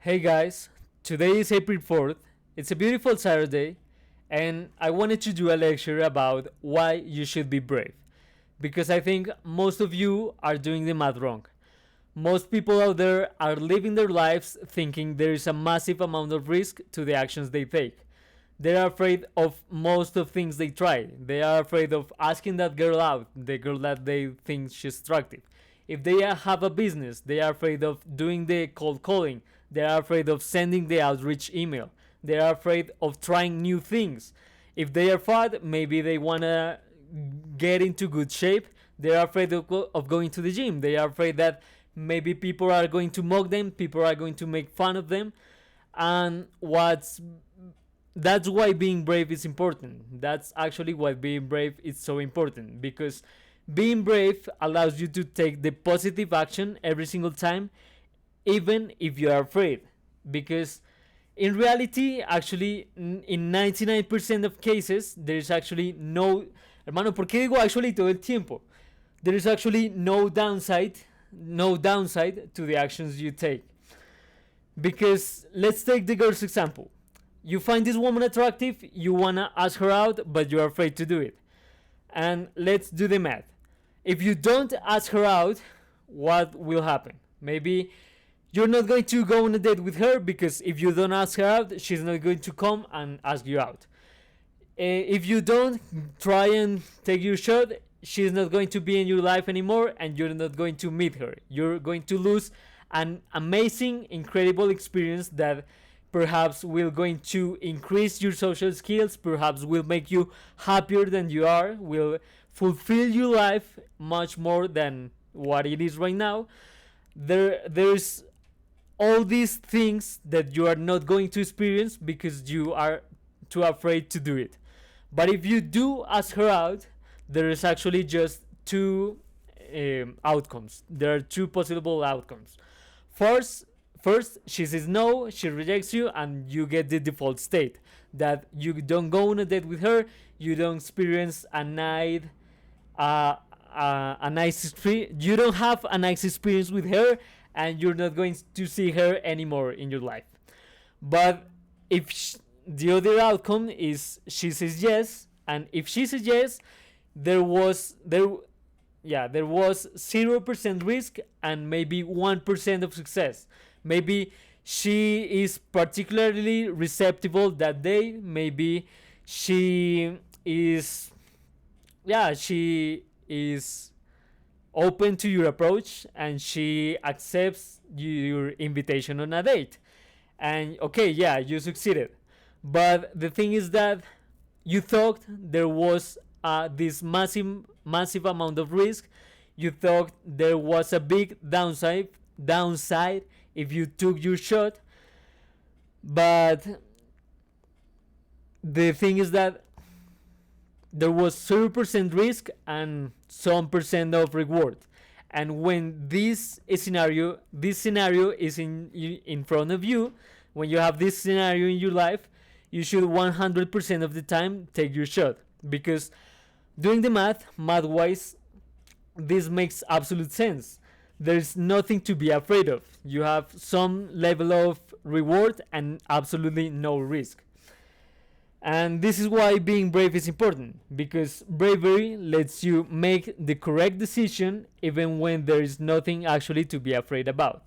Hey guys, today is April 4th. It's a beautiful Saturday, and I wanted to do a lecture about why you should be brave. Because I think most of you are doing the math wrong. Most people out there are living their lives thinking there is a massive amount of risk to the actions they take. They are afraid of most of things they try. They are afraid of asking that girl out, the girl that they think she's attractive. If they have a business, they are afraid of doing the cold calling. They are afraid of sending the outreach email. They are afraid of trying new things. If they are fat, maybe they wanna get into good shape. They are afraid of going to the gym. They are afraid that maybe people are going to mock them, people are going to make fun of them. And that's why being brave is important. That's actually why being brave is so important, because being brave allows you to take the positive action every single time, even if you are afraid. Because in reality, actually, in 99% of cases, there is actually no. Hermano, ¿por qué digo actually todo el tiempo? There is actually no downside to the actions you take. Because let's take the girl's example. You find this woman attractive, you wanna ask her out, but you're afraid to do it. And let's do the math. If you don't ask her out, what will happen? Maybe you're not going to go on a date with her, because if you don't ask her out, she's not going to come and ask you out. If you don't try and take your shot, she's not going to be in your life anymore, and you're not going to meet her. You're going to lose an amazing, incredible experience that perhaps will going to increase your social skills, perhaps will make you happier than you are, will fulfill your life much more than what it is right now. There's all these things that you are not going to experience because you are too afraid to do it. But if you do ask her out, there is actually just two outcomes. There are two possible outcomes. First, she says no, she rejects you, and you get the default state that you don't go on a date with her, you don't experience a nice experience, you don't have a nice experience with her, and you're not going to see her anymore in your life. But if the other outcome is she says yes, and if she says yes, there was 0% risk and maybe 1% of success. Maybe she is particularly receptive that day. Maybe she is open to your approach, and she accepts your invitation on a date. And okay, yeah, you succeeded. But the thing is that you thought there was this massive amount of risk. You thought there was a big downside if you took your shot. But the thing is that there was 0% risk and some percent of reward. And when this scenario is in front of you, when you have this scenario in your life, you should 100% of the time take your shot. Because doing the math wise, this makes absolute sense. There's nothing to be afraid of. You have some level of reward and absolutely no risk. And this is why being brave is important, because bravery lets you make the correct decision even when there is nothing actually to be afraid about.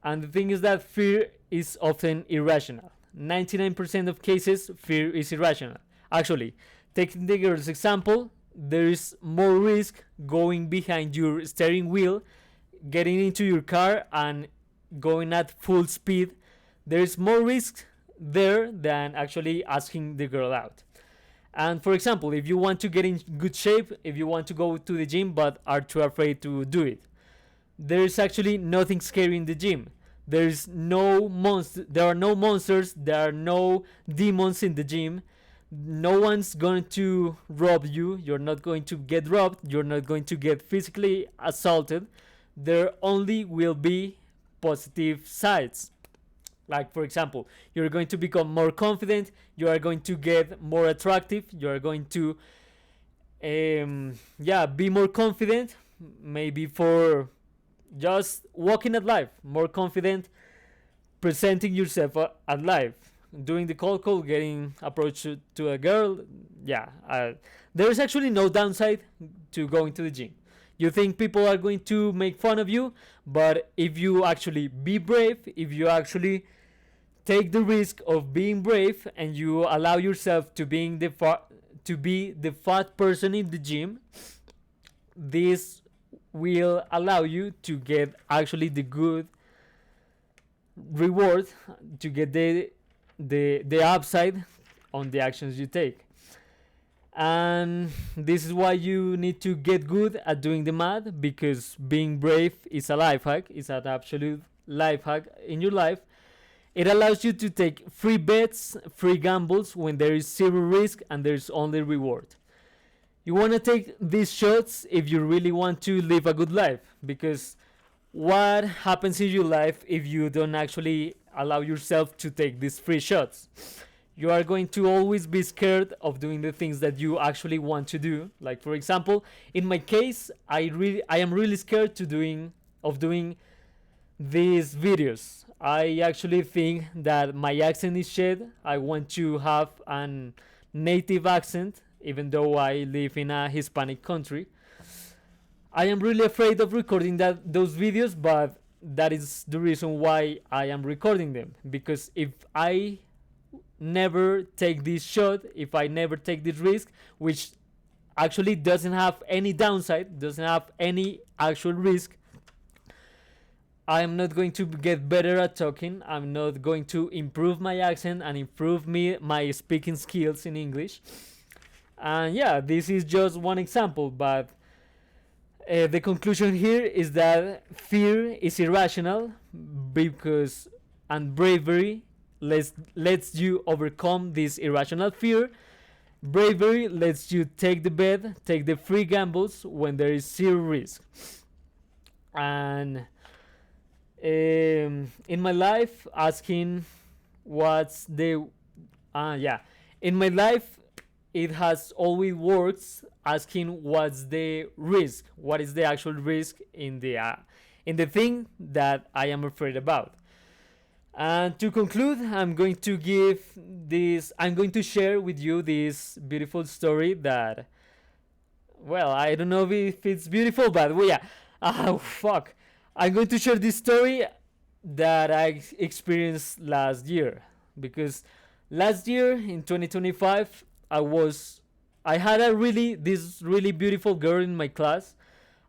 And the thing is that fear is often irrational. 99% of cases, fear is irrational. Actually, taking the girl's example, there is more risk going behind your steering wheel, getting into your car and going at full speed. There is more risk there than actually asking the girl out. And for example, if you want to get in good shape, if you want to go to the gym but are too afraid to do it, there is actually nothing scary in the gym. There are no monsters, there are no demons in the gym. No one's going to rob you. You're not going to get robbed. You're not going to get physically assaulted. There only will be positive sides. Like, for example, you're going to become more confident. You are going to get more attractive. You are going to be more confident. Maybe for just walking at life, more confident presenting yourself at live, doing the cold call, getting approached to a girl. Yeah, there is actually no downside to going to the gym. You think people are going to make fun of you, but if you actually be brave, if you actually take the risk of being brave and you allow yourself to to be the fat person in the gym, this will allow you to get actually the good reward, to get the upside on the actions you take. And this is why you need to get good at doing the math, because being brave is a life hack. It's an absolute life hack in your life. It allows you to take free bets, free gambles when there is zero risk and there's only reward. You want to take these shots if you really want to live a good life, because what happens in your life if you don't actually allow yourself to take these free shots? You are going to always be scared of doing the things that you actually want to do. Like, for example, in my case, I am really scared of doing these videos. I actually think that my accent is shit. I want to have an native accent, even though I live in a Hispanic country. I am really afraid of recording those videos, but that is the reason why I am recording them. Because if I never take this shot, if I never take this risk, which actually doesn't have any downside, doesn't have any actual risk, I'm not going to get better at talking. I'm not going to improve my accent and improve my speaking skills in English. And yeah, this is just one example, but the conclusion here is that fear is irrational, and bravery lets you overcome this irrational fear. Bravery lets you take the bet, take the free gambles when there is zero risk. And in my life, asking what's the in my life, it has always worked asking what's the risk, what is the actual risk in the thing that I am afraid about. And to conclude, I'm going to share with you this beautiful story that, well, I don't know if it's beautiful, but well, yeah. Fuck. I'm going to share this story that I experienced last year, because last year in 2025 I had this really beautiful girl in my class.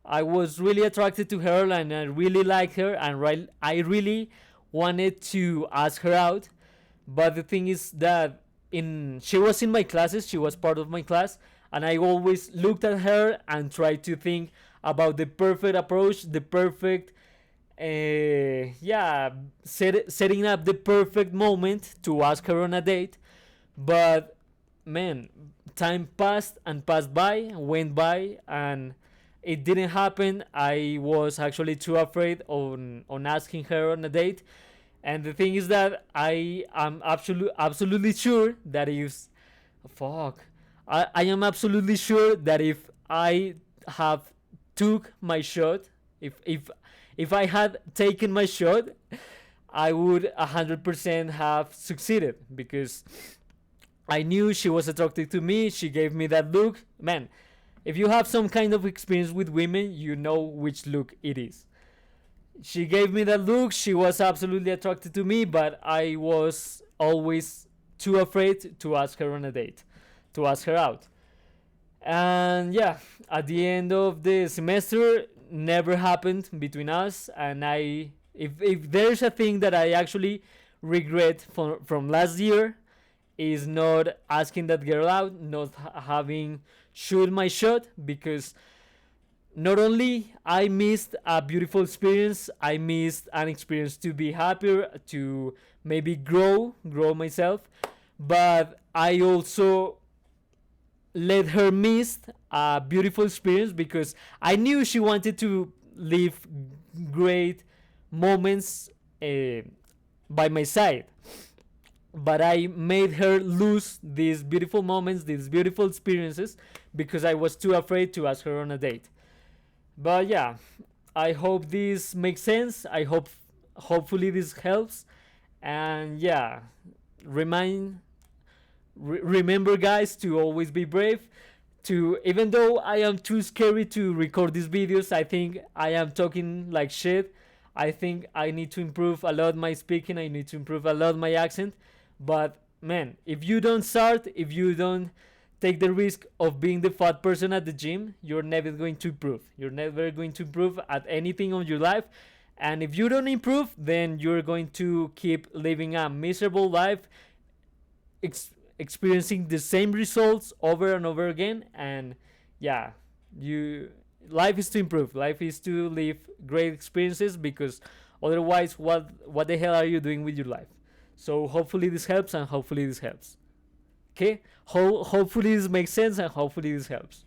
I was really attracted to her and I really liked her, and I really wanted to ask her out. But the thing is that she was in my classes, she was part of my class, and I always looked at her and tried to think about the perfect approach, the perfect setting up the perfect moment to ask her on a date. But man, time passed and passed by, went by, and it didn't happen. I was actually too afraid on asking her on a date. And the thing is that I am absolutely sure that I am absolutely sure that if I have took my shot, if I had taken my shot, I would 100% have succeeded, because I knew she was attracted to me. She gave me that look. Man, if you have some kind of experience with women, you know which look it is. She gave me that look. She was absolutely attracted to me, but I was always too afraid to ask her on a date, to ask her out. And yeah, at the end of the semester, never happened between us. And if there's a thing that I actually regret from last year, is not asking that girl out, not having shoot my shot, because not only I missed a beautiful experience, I missed an experience to be happier, to maybe grow myself, but I also let her miss a beautiful experience, because I knew she wanted to live great moments by my side, but I made her lose these beautiful moments, these beautiful experiences, because I was too afraid to ask her on a date. But yeah, I hope this makes sense. Hopefully this helps. And yeah, remind remember, guys, to always be brave. To Even though I am too scary to record these videos, I think I am talking like shit. I think I need to improve a lot my speaking. I need to improve a lot my accent. But man, if you don't start, if you don't take the risk of being the fat person at the gym, you're never going to improve. You're never going to improve at anything on your life. And if you don't improve, then you're going to keep living a miserable life, experiencing the same results over and over again. And yeah, you life is to improve. Life is to live great experiences, because otherwise, what the hell are you doing with your life? So hopefully this helps, and hopefully this helps. Okay, hopefully this makes sense, and hopefully this helps.